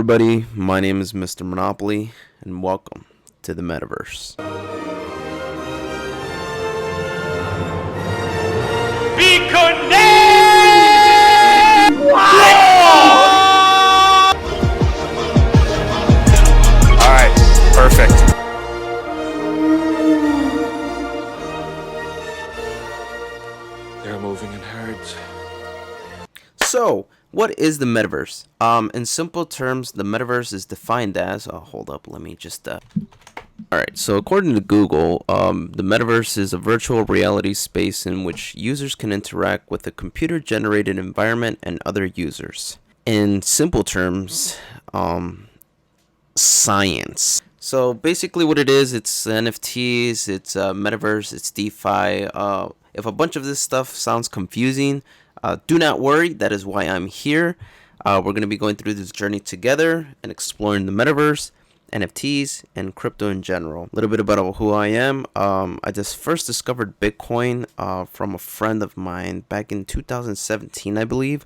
everybody, my name is Mr. Monopoly, and welcome to the Metaverse. Be connected! Alright, perfect. They're moving in herds. So, what is the Metaverse? In simple terms, the Metaverse is defined as... hold up, let me just... Alright, so according to Google, the Metaverse is a virtual reality space in which users can interact with a computer-generated environment and other users. In simple terms, science. So basically what it is, it's NFTs, it's Metaverse, it's DeFi. If a bunch of this stuff sounds confusing, do not worry, that is why I'm here. We're going to be going through this journey together and exploring the Metaverse, NFTs, and crypto in general. A little bit about who I am. I just first discovered Bitcoin from a friend of mine back in 2017, I believe,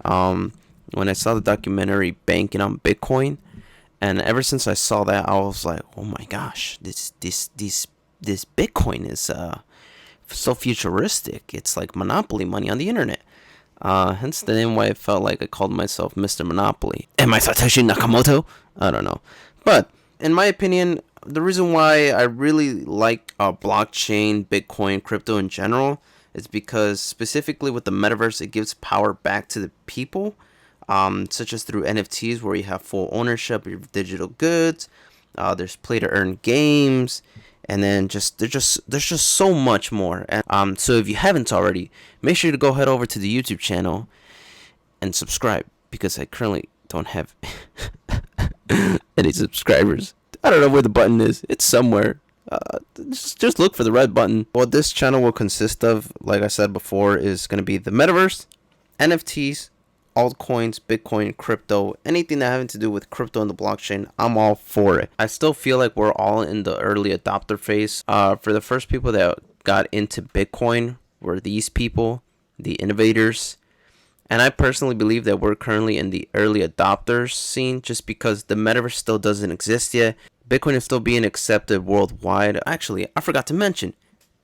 when I saw the documentary Banking on Bitcoin. And ever since I saw that, I was like, oh my gosh, this Bitcoin is so futuristic. It's like Monopoly money on the internet. Hence the name why I felt like I called myself Mr. Monopoly. Am I Satoshi Nakamoto? I don't know. But in my opinion, the reason why I really like blockchain, Bitcoin, crypto in general is because specifically with the Metaverse, it gives power back to the people, such as through NFTs where you have full ownership of your digital goods. There's play to earn games. And then there's just so much more. And so if you haven't already, make sure to go head over to the YouTube channel and subscribe, because I currently don't have any subscribers. I don't know where the button is. It's somewhere. Just look for the red button. What this channel will consist of, like I said before, is going to be the Metaverse, NFTs, altcoins, Bitcoin, crypto, anything that having to do with crypto and the blockchain, I'm all for it. I still feel like we're all in the early adopter phase. For the first people that got into Bitcoin were these people, the innovators. And I personally believe that we're currently in the early adopters scene just because the Metaverse still doesn't exist yet. Bitcoin is still being accepted worldwide. Actually, I forgot to mention,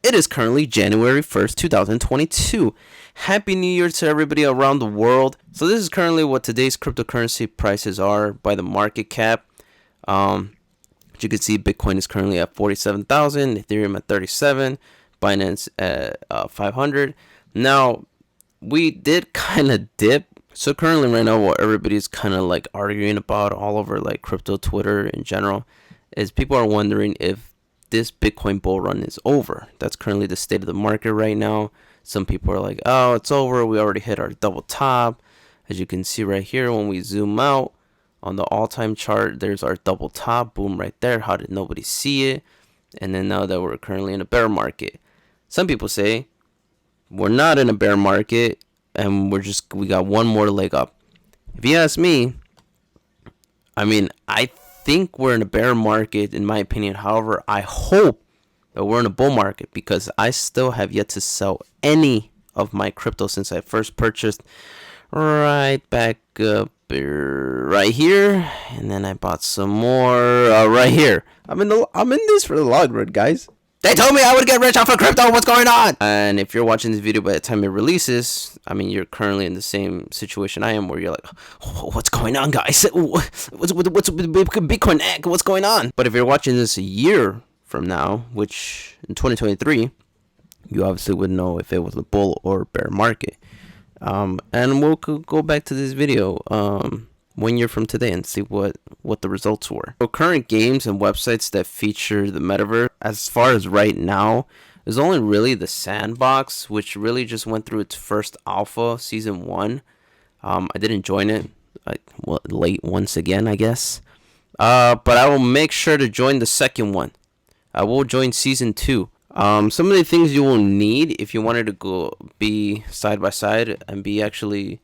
it is currently January 1st, 2022. Happy New Year to everybody around the world. So this is currently what today's cryptocurrency prices are by the market cap. As you can see, Bitcoin is currently at 47,000, Ethereum at 37, Binance at 500. Now, we did kind of dip. So currently right now, what everybody's kind of like arguing about all over like crypto Twitter in general is people are wondering if this Bitcoin bull run is over. That's currently the state of the market right now. Some people are like, oh, it's over. We already hit our double top. As you can see right here, when we zoom out on the all-time chart, there's our double top. Boom, right there. How did nobody see it? And then now that we're currently in a bear market. Some people say we're not in a bear market and we got one more leg up. If you ask me, I mean, I think we're in a bear market in my opinion. However, I hope that we're in a bull market because I still have yet to sell any of my crypto since I first purchased right back up right here, and then I bought some more right here. I'm in this for the long run, guys. They told me I would get rich off of crypto. What's going on? And if you're watching this video by the time it releases, I mean, you're currently in the same situation I am, where you're like, oh, what's going on, guys? What's Bitcoin? What's going on? But if you're watching this a year from now, which in 2023, you obviously would know if it was a bull or bear market. And we'll go back to this video 1 year from today and see what the results were. So current games and websites that feature the Metaverse, as far as right now, is only really the Sandbox, which really just went through its first alpha, season 1. I didn't join it, late once again, I guess. But I will make sure to join the second one. I will join season 2. Some of the things you will need if you wanted to go be side by side and be actually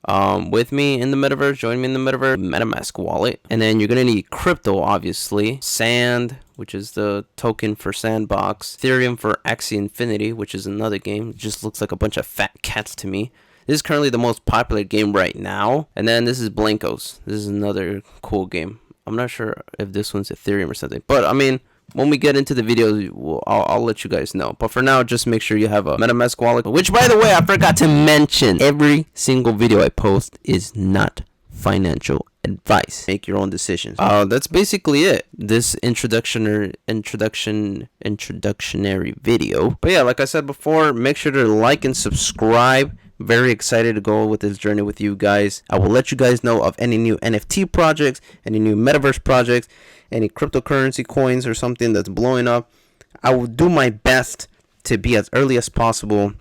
with me in the Metaverse, join me in the Metaverse, MetaMask wallet, and then you're gonna need crypto, obviously, Sand, which is the token for Sandbox, Ethereum for Axie Infinity, which is another game. It just looks like a bunch of fat cats to me. This is currently the most popular game right now. And then this is Blankos. This is another cool game. I'm not sure if this one's Ethereum or something, but I mean, when we get into the videos, I'll let you guys know. But for now, just make sure you have a MetaMask wallet, which, by the way, I forgot to mention. Every single video I post is not financial advice. Make your own decisions. That's basically it. This introductionary video. But yeah, like I said before, make sure to like and subscribe. Very excited to go with this journey with you guys. I will let you guys know of any new NFT projects, any new Metaverse projects, any cryptocurrency coins or something that's blowing up. I will do my best to be as early as possible.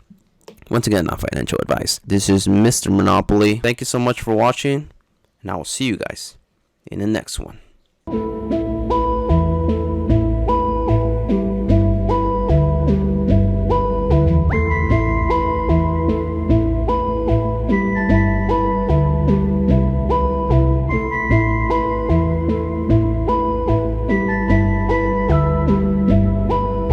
Once again, not financial advice. This is Mr. Monopoly. Thank you so much for watching, and I will see you guys in the next one.